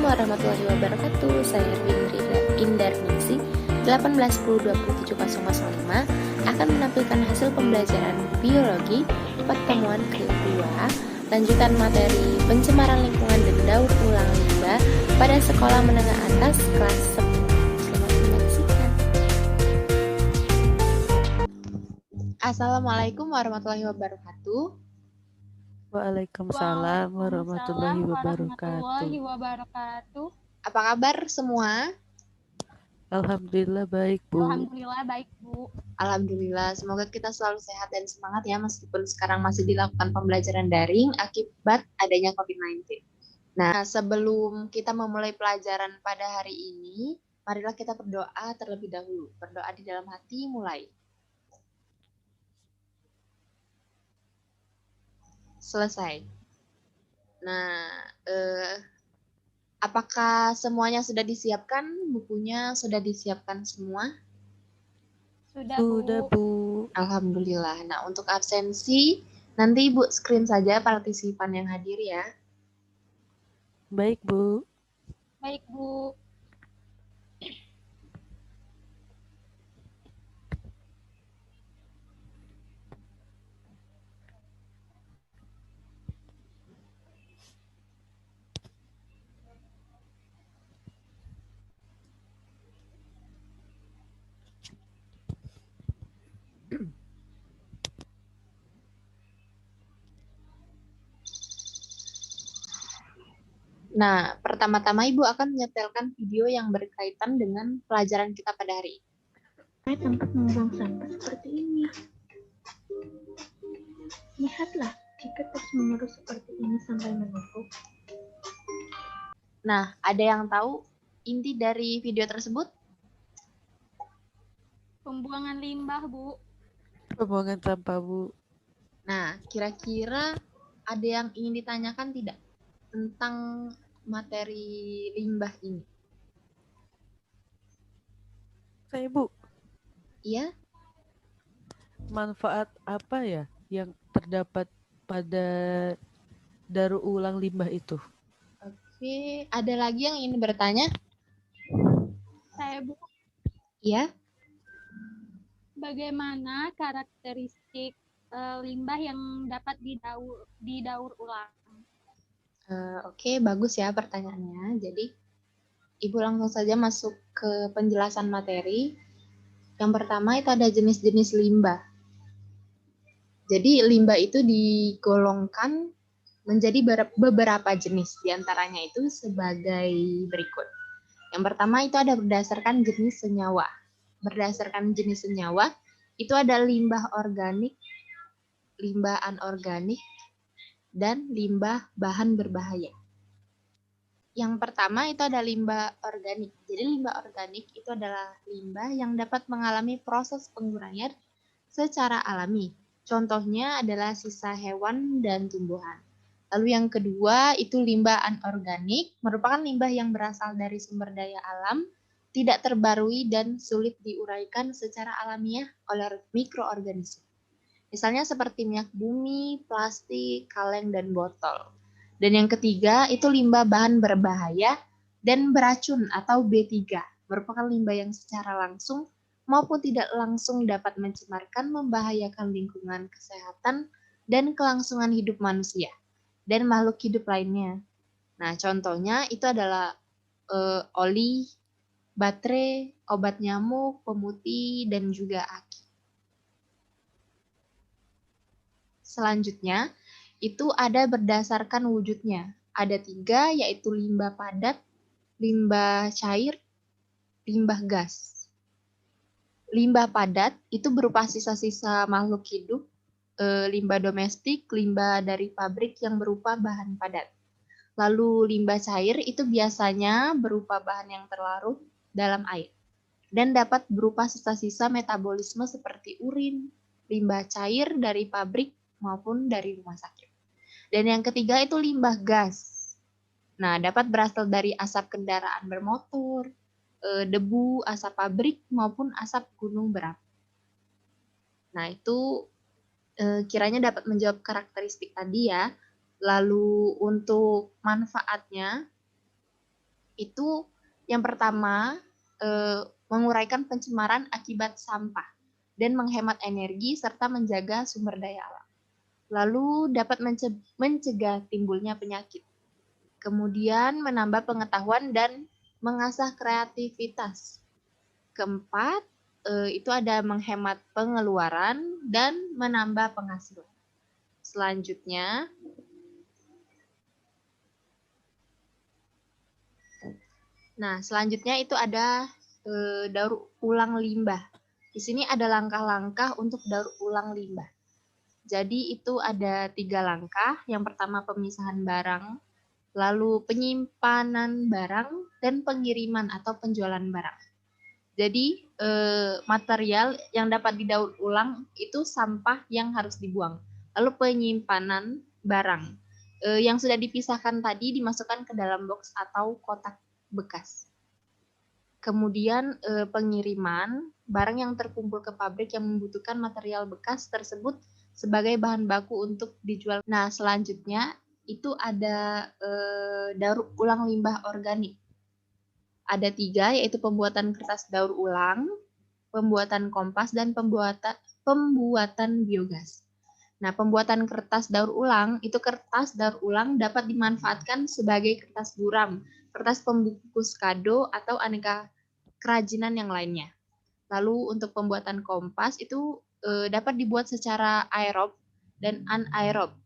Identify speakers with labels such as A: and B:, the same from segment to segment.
A: warahmatullahi wabarakatuh. Saya Erwin Indarningsih 18102705 akan menampilkan hasil pembelajaran biologi pertemuan kedua lanjutan materi pencemaran lingkungan dan daur ulang limbah pada sekolah menengah atas kelas 10. Selamat menyaksikan. Assalamualaikum warahmatullahi wabarakatuh.
B: Waalaikumsalam warahmatullahi wabarakatuh.
A: Apa kabar semua?
B: Alhamdulillah baik, Bu.
C: Alhamdulillah baik, Bu.
A: Alhamdulillah, semoga kita selalu sehat dan semangat ya meskipun sekarang masih dilakukan pembelajaran daring akibat adanya COVID-19. Nah, sebelum kita memulai pelajaran pada hari ini, marilah kita berdoa terlebih dahulu. Berdoa di dalam hati mulai. Selesai. Nah, apakah semuanya sudah disiapkan? Bukunya sudah disiapkan semua?
B: Sudah, Bu.
A: Alhamdulillah. Nah, untuk absensi, nanti Ibu screen saja partisipan yang hadir ya.
B: Baik, Bu.
C: Baik, Bu.
A: Nah, pertama-tama Ibu akan menyetelkan video yang berkaitan dengan pelajaran kita pada hari ini.
D: Tempat membuang sampah seperti ini. Lihatlah, jika terus-menerus seperti ini sampai menumpuk.
A: Nah, ada yang tahu inti dari video tersebut?
C: Pembuangan limbah, Bu.
B: Pembuangan sampah, Bu.
A: Nah, kira-kira ada yang ingin ditanyakan tidak tentang materi limbah ini?
B: Saya, Bu.
A: Iya?
B: Manfaat apa ya yang terdapat pada daur ulang limbah itu?
A: Oke, ada lagi yang ingin bertanya?
C: Saya, Bu.
A: Iya?
C: Bagaimana karakteristik limbah yang dapat didaur ulang?
A: Oke, bagus ya pertanyaannya. Jadi, Ibu langsung saja masuk ke penjelasan materi. Yang pertama itu ada jenis-jenis limbah. Jadi, limbah itu digolongkan menjadi beberapa jenis. Di antaranya itu sebagai berikut. Yang pertama itu ada berdasarkan jenis senyawa. Berdasarkan jenis senyawa, itu ada limbah organik, limbah anorganik, dan limbah bahan berbahaya. Yang pertama itu ada limbah organik. Jadi limbah organik itu adalah limbah yang dapat mengalami proses penguraian secara alami. Contohnya adalah sisa hewan dan tumbuhan. Lalu yang kedua itu limbah anorganik, merupakan limbah yang berasal dari sumber daya alam, tidak terbarui dan sulit diuraikan secara alamiah oleh mikroorganisme. Misalnya seperti minyak bumi, plastik, kaleng, dan botol. Dan yang ketiga itu limbah bahan berbahaya dan beracun atau B3, merupakan limbah yang secara langsung maupun tidak langsung dapat mencemarkan, membahayakan lingkungan, kesehatan, dan kelangsungan hidup manusia dan makhluk hidup lainnya. Nah, contohnya itu adalah oli, baterai, obat nyamuk, pemutih, dan juga aki. Selanjutnya, itu ada berdasarkan wujudnya. Ada 3, yaitu limbah padat, limbah cair, limbah gas. Limbah padat itu berupa sisa-sisa makhluk hidup, limbah domestik, limbah dari pabrik yang berupa bahan padat. Lalu limbah cair itu biasanya berupa bahan yang terlarut dalam air dan dapat berupa sisa-sisa metabolisme seperti urin, limbah cair dari pabrik maupun dari rumah sakit. Dan yang ketiga itu limbah gas. Nah, dapat berasal dari asap kendaraan bermotor, debu, asap pabrik maupun asap gunung berapi. Nah, itu kiranya dapat menjawab karakteristik tadi ya. Lalu untuk manfaatnya, Itu yang pertama, menguraikan pencemaran akibat sampah dan menghemat energi serta menjaga sumber daya alam. Lalu dapat mencegah timbulnya penyakit. Kemudian menambah pengetahuan dan mengasah kreativitas. Keempat, itu ada menghemat pengeluaran dan menambah penghasilan. Selanjutnya, itu ada daur ulang limbah. Di sini ada langkah-langkah untuk daur ulang limbah. Jadi itu ada 3 langkah. Yang pertama pemisahan barang, lalu penyimpanan barang, dan pengiriman atau penjualan barang. Jadi material yang dapat didaur ulang itu sampah yang harus dibuang. Lalu penyimpanan barang yang sudah dipisahkan tadi dimasukkan ke dalam box atau kotak bekas. Kemudian pengiriman barang yang terkumpul ke pabrik yang membutuhkan material bekas tersebut sebagai bahan baku untuk dijual. Nah, selanjutnya itu ada daur ulang limbah organik. Ada 3, yaitu pembuatan kertas daur ulang, pembuatan kompas, dan pembuatan biogas. Nah, pembuatan kertas daur ulang, itu kertas daur ulang dapat dimanfaatkan sebagai kertas buram, kertas pembungkus kado, atau aneka kerajinan yang lainnya. Lalu untuk pembuatan kompas itu dapat dibuat secara aerob dan anaerob,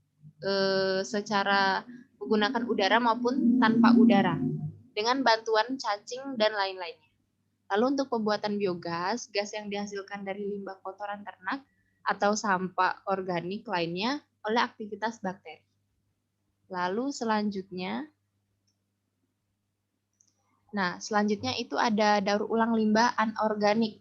A: secara menggunakan udara maupun tanpa udara, dengan bantuan cacing dan lain-lainnya. Lalu untuk pembuatan biogas, gas yang dihasilkan dari limbah kotoran ternak atau sampah organik lainnya oleh aktivitas bakteri. Lalu selanjutnya itu ada daur ulang limbah anorganik.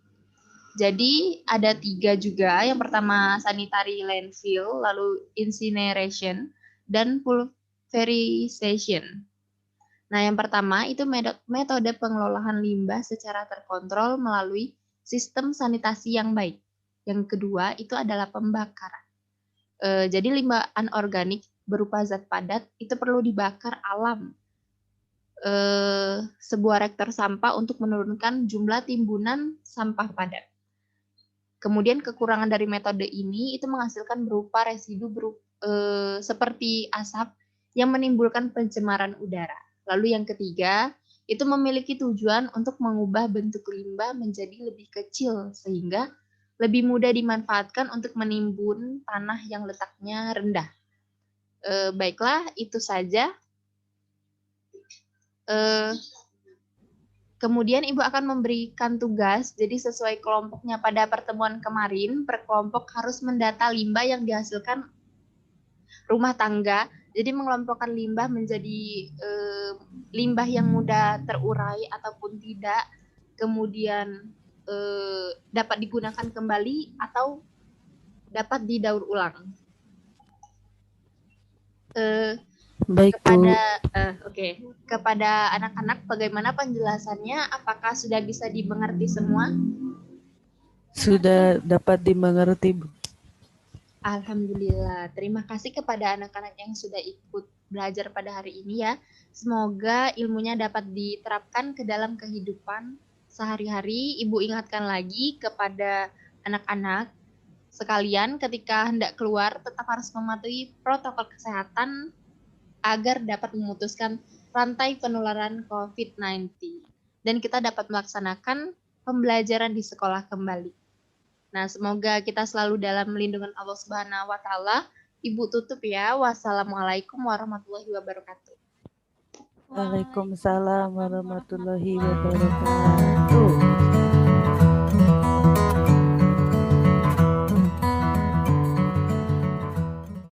A: Jadi ada 3 juga. Yang pertama sanitary landfill, lalu incineration, dan pulverization. Nah, yang pertama itu metode pengelolaan limbah secara terkontrol melalui sistem sanitasi yang baik. Yang kedua itu adalah pembakaran. Jadi limbah anorganik berupa zat padat itu perlu dibakar alam. Sebuah reaktor sampah untuk menurunkan jumlah timbunan sampah padat. Kemudian kekurangan dari metode ini itu menghasilkan berupa residu seperti asap yang menimbulkan pencemaran udara. Lalu yang ketiga, itu memiliki tujuan untuk mengubah bentuk limbah menjadi lebih kecil sehingga lebih mudah dimanfaatkan untuk menimbun tanah yang letaknya rendah. Baiklah, itu saja. Kemudian Ibu akan memberikan tugas, jadi sesuai kelompoknya pada pertemuan kemarin, per kelompok harus mendata limbah yang dihasilkan rumah tangga. Jadi mengelompokkan limbah menjadi limbah yang mudah terurai ataupun tidak, kemudian dapat digunakan kembali atau dapat didaur ulang.
B: Baik,
A: Kepada anak-anak bagaimana penjelasannya? Apakah sudah bisa dimengerti semua?
B: Sudah dapat dimengerti, Bu.
A: Alhamdulillah. Terima kasih kepada anak-anak yang sudah ikut belajar pada hari ini ya. Semoga ilmunya dapat diterapkan ke dalam kehidupan sehari-hari. Ibu ingatkan lagi kepada anak-anak sekalian ketika hendak keluar tetap harus mematuhi protokol kesehatan agar dapat memutuskan rantai penularan COVID-19 dan kita dapat melaksanakan pembelajaran di sekolah kembali. Nah, semoga kita selalu dalam lindungan Allah Subhanahu wa taala. Ibu tutup ya. Wassalamualaikum warahmatullahi wabarakatuh.
B: Waalaikumsalam warahmatullahi wabarakatuh.